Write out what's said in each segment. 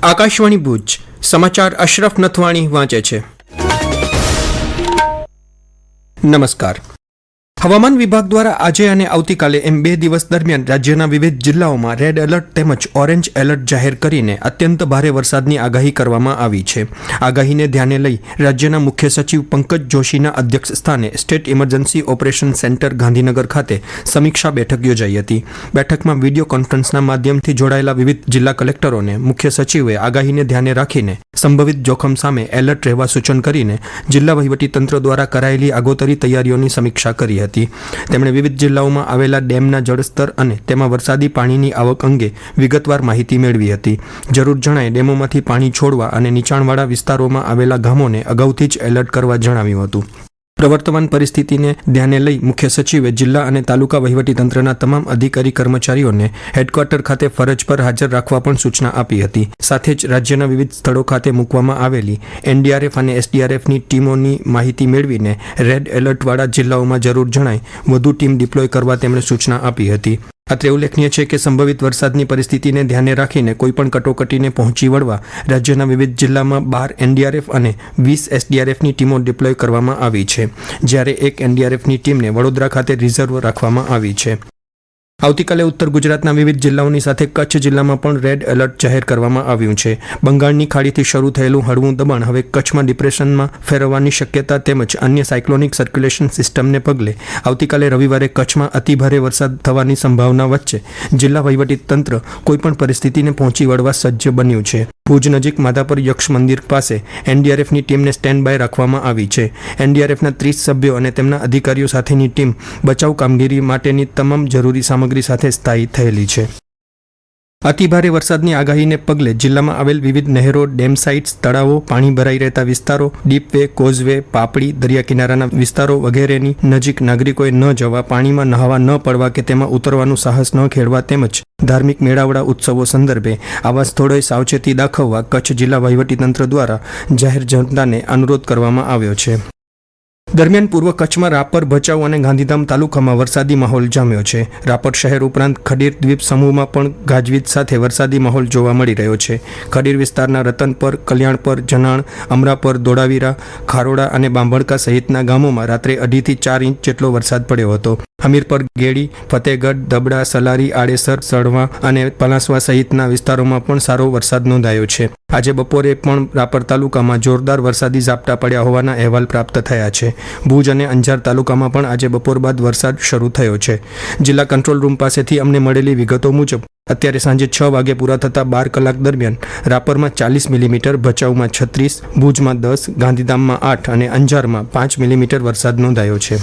આકાશવાણી ભુજ સમાચાર અશરફ નથવાણી વાંચે છે। નમસ્કાર। હવામાન વિભાગ દ્વારા આજે અને આવતીકાલે એમ 2 દિવસ દરમિયાન રાજ્યના વિવિધ જિલ્લાઓમાં રેડ એલર્ટ તેમજ ઓરેન્જ એલર્ટ જાહેર કરીને અત્યંત ભારે વરસાદની આગાહી કરવામાં આવી છે। આગાહીને ધ્યાને લઈ રાજ્યના મુખ્ય સચિવ પંકજ જોશીના અધ્યક્ષ સ્થાને state emergency operation centre Gandhinagar ખાતે સમીક્ષા બેઠક યોજાઈ હતી। બેઠકમાં વિડીયો કોન્ફરન્સના માધ્યમથી જોડાયેલા વિવિધ જિલ્લા કલેક્ટરોને મુખ્ય સચિવે આગાહીને ધ્યાને રાખીને સંભવિત જોખમ સામે એલર્ટ રહેવા સૂચન કરીને જિલ્લા વહીવટીતંત્ર દ્વારા કરાયેલી આગોતરી તૈયારીઓની સમીક્ષા કરી હતી। તેમણે વિવિધ જિલ્લાઓમાં આવેલા ડેમના જળસ્તર અને તેમાં વરસાદી પાણીની આવક અંગે વિગતવાર માહિતી મેળવી હતી। જરૂર જણાય ડેમોમાંથી પાણી છોડવા અને નીચાણવાળા વિસ્તારોમાં આવેલા ગામોને અગાઉથી જ એલર્ટ કરવા જણાવ્યું હતું। પ્રવર્તમાન પરિસ્થિતિને ધ્યાને લઈ મુખ્ય સચિવે જિલ્લા અને તાલુકા વહીવટીતંત્રના તમામ અધિકારી કર્મચારીઓને હેડક્વાર્ટર ખાતે ફરજ પર હાજર રાખવા પણ સૂચના આપી હતી। સાથે જ રાજ્યના વિવિધ સ્થળો ખાતે મૂકવામાં આવેલી એનડીઆરએફ અને એસડીઆરએફની ટીમોની માહિતી મેળવીને રેડ એલર્ટવાળા જિલ્લાઓમાં જરૂર જણાય વધુ ટીમ ડિપ્લોય કરવા તેમણે સૂચના આપી હતી। અત્રે ઉલ્લેખનીય છે કે સંભવિત વરસાદની પરિસ્થિતિને ધ્યાને રાખીને કોઈપણ કટોકટીને પહોંચી વળવા રાજ્યના વિવિધ જિલ્લામાં 12 એનડીઆરએફ અને 20 એસડીઆરએફની ટીમો ડિપ્લોય કરવામાં આવી છે, જ્યારે એક એનડીઆરએફની ટીમને વડોદરા ખાતે રિઝર્વ રાખવામાં આવી છે। આવતીકાલે ઉત્તર ગુજરાતના વિવિધ જિલ્લાઓની સાથે કચ્છ જિલ્લામાં પણ રેડ એલર્ટ જાહેર કરવામાં આવ્યું છે। બંગાળની ખાડીથી શરૂ થયેલું હળવું દબાણ હવે કચ્છમાં ડિપ્રેશનમાં ફેરવવાની શક્યતા તેમજ અન્ય સાયક્લોનિક સર્ક્યુલેશન સિસ્ટમને પગલે આવતીકાલે રવિવારે કચ્છમાં અતિભારે વરસાદ થવાની સંભાવના વચ્ચે જિલ્લા વહીવટીતંત્ર કોઈપણ પરિસ્થિતિને પહોંચી વળવા સજ્જ બન્યું છે। ભુજ નજીક માધાપર યક્ષ મંદિર પાસે એનડીઆરએફની ટીમને સ્ટેન્ડ બાય રાખવામાં આવી છે। એનડીઆરએફના 30 સભ્યો અને તેમના અધિકારીઓ સાથેની ટીમ બચાવ કામગીરી માટેની તમામ જરૂરી સામગ્રી સાથે સ્થાયી થયેલી છે। અતિભારે વરસાદની આગાહીને પગલે જિલ્લામાં આવેલ વિવિધ નહેરો, ડેમ સાઇટ્સ, તળાવો, પાણી ભરાઈ રહેતા વિસ્તારો, ડીપવે, કોઝવે, પાપડી, દરિયા કિનારાના વિસ્તારો વગેરેની નજીક નાગરિકોએ ન જવા, પાણીમાં નહાવા ન પડવા કે તેમાં ઉતરવાનું સાહસ ન ખેડવા તેમજ ધાર્મિક મેળાવડા ઉત્સવો સંદર્ભે આવા સ્થળોએ સાવચેતી દાખવવા કચ્છ જિલ્લા વહીવટીતંત્ર દ્વારા જાહેર જનતાને અનુરોધ કરવામાં આવ્યો છે। દરમિયાન પૂર્વ કચ્છમાં રાપર, ભચાઉ અને ગાંધીધામ તાલુકામાં વરસાદી માહોલ જામ્યો છે। રાપર શહેર ઉપરાંત ખડીર દ્વીપ સમૂહમાં પણ ગાજવીજ સાથે વરસાદી માહોલ જોવા મળી રહ્યો છે। ખડીર વિસ્તારના રતનપર, કલ્યાણપર, જનાણ, અમરાપર, દોડાવીરા, ખારોડા અને બાંભણકા સહિતના ગામોમાં રાત્રે 2.5 થી 4 ઇંચ જેટલો વરસાદ પડ્યો હતો। હમીરપર, ગેડી, ફતેગઢ, દબડા, સલારી, આડેસર, સળવા અને પલાસવા સહિતના વિસ્તારોમાં પણ સારો વરસાદ નોંધાયો છે। આજે બપોરે પણ રાપર તાલુકામાં જોરદાર વરસાદી ઝાપટા પડ્યા હોવાના અહેવાલ પ્રાપ્ત થયા છે। ભુજ અને અંજાર તાલુકામાં પણ આજે બપોર બાદ વરસાદ શરૂ થયો છે। જિલ્લા કંટ્રોલ રૂમ પાસેથી અમને મળેલી વિગતો મુજબ અત્યારે સાંજે 6 વાગે પૂરા થતા 12 કલાક દરમિયાન રાપરમાં 40 મિલીમીટર, ભચાઉમાં 36, ભુજમાં 10, ગાંધીધામમાં 8 અને અંજારમાં 5 મિલીમીટર વરસાદ નોંધાયો છે।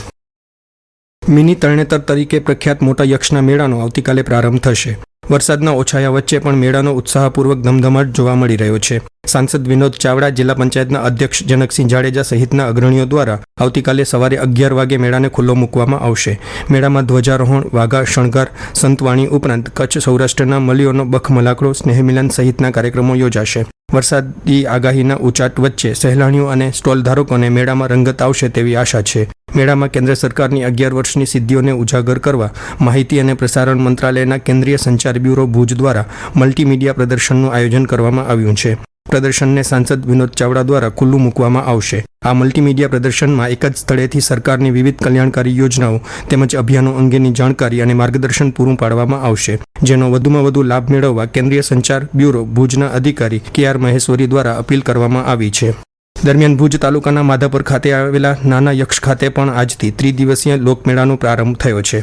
મિની તરણેતર તરીકે પ્રખ્યાત મોટા યક્ષના મેળાનો આવતીકાલે પ્રારંભ થશે। વરસાદના ઓછાયા વચ્ચે પણ મેળાનો ઉત્સાહપૂર્વક ધમધમાટ જોવા મળી રહ્યો છે। સાંસદ વિનોદ ચાવડા, જિલ્લા પંચાયતના અધ્યક્ષ જનકસિંહ જાડેજા સહિતના અગ્રણીઓ દ્વારા આવતીકાલે સવારે 11 વાગે મેળાને ખુલ્લો મૂકવામાં આવશે। મેળામાં ધ્વજારોહણ, વાઘા શણગાર, સંતવાણી ઉપરાંત કચ્છ સૌરાષ્ટ્રના મલીઓનો બખમલાકડો, સ્નેહમિલન સહિતના કાર્યક્રમો યોજાશે। વરસાદી આગાહીના ઉચાટ વચ્ચે સહેલાણીઓ અને સ્ટોલ ધારકોને મેળામાં રંગત આવશે તેવી આશા છે। મેળામાં કેન્દ્ર સરકારની 11 વર્ષની સિદ્ધિઓને ઉજાગર કરવા માહિતી અને પ્રસારણ મંત્રાલયના કેન્દ્રીય સંચાર બ્યુરો ભુજ દ્વારા મલ્ટીમીડિયા પ્રદર્શનનું આયોજન કરવામાં આવ્યું છે। પ્રદર્શનને સાંસદ વિનોદ ચાવડા દ્વારા ખુલ્લું મૂકવામાં આવશે। આ મલ્ટીમીડિયા પ્રદર્શનમાં એક જ સ્થળેથી સરકારની વિવિધ કલ્યાણકારી યોજનાઓ તેમજ અભિયાનો અંગેની જાણકારી અને માર્ગદર્શન પૂરું પાડવામાં આવશે, જેનો વધુમાં વધુ લાભ મેળવવા કેન્દ્રીય સંચાર બ્યુરો ભુજના અધિકારી KR મહેશ્વરી દ્વારા અપીલ કરવામાં આવી છે। દરમિયાન ભુજ તાલુકાના માધાપર ખાતે આવેલા નાના યક્ષ ખાતે પણ આજથી ત્રિદિવસીય લોકમેળાનો પ્રારંભ થયો છે।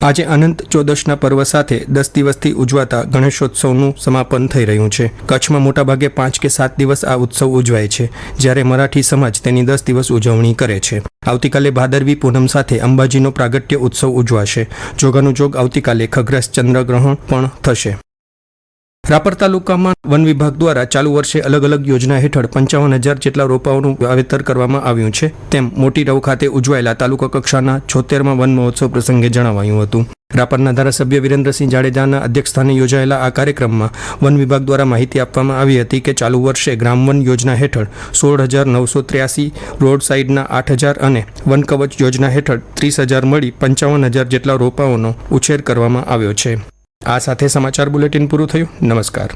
આજે અનંત ચોદશના પર્વ સાથે 10 દિવસથી ઉજવાતા ગણેશોત્સવનું સમાપન થઈ રહ્યું છે। કચ્છમાં મોટાભાગે 5 કે 7 દિવસ આ ઉત્સવ ઉજવાય છે, જ્યારે મરાઠી સમાજ તેની 10 દિવસ ઉજવણી કરે છે। આવતીકાલે ભાદરવી પૂનમ સાથે અંબાજીનો પ્રાગટ્ય ઉત્સવ ઉજવાશે। જોગાનું જોગ આવતીકાલે ખગ્રાસ ચંદ્રગ્રહણ પણ થશે। રાપર તાલુકામાં વન વિભાગ દ્વારા ચાલુ વર્ષે અલગ અલગ યોજના હેઠળ 55,000 જેટલા રોપાઓનું વાવેતર કરવામાં આવ્યું છે, તેમ મોટી રવ ખાતે ઉજવાયેલા તાલુકા કક્ષાના 76મા વન મહોત્સવ પ્રસંગે જણાવાયું હતું। રાપરના ધારાસભ્ય વિરેન્દ્રસિંહ જાડેજાના અધ્યક્ષસ્થાને યોજાયેલા આ કાર્યક્રમમાં વન વિભાગ દ્વારા માહિતી આપવામાં આવી હતી કે ચાલુ વર્ષે ગ્રામ વન યોજના હેઠળ 16,983, રોડ સાઇડના 8,000 અને વન કવચ યોજના હેઠળ 30,000 મળી 55,000 જેટલા રોપાઓનો ઉછેર કરવામાં આવ્યો છે। આ સાથે સમાચાર બુલેટિન પૂરું થયું। નમસ્કાર।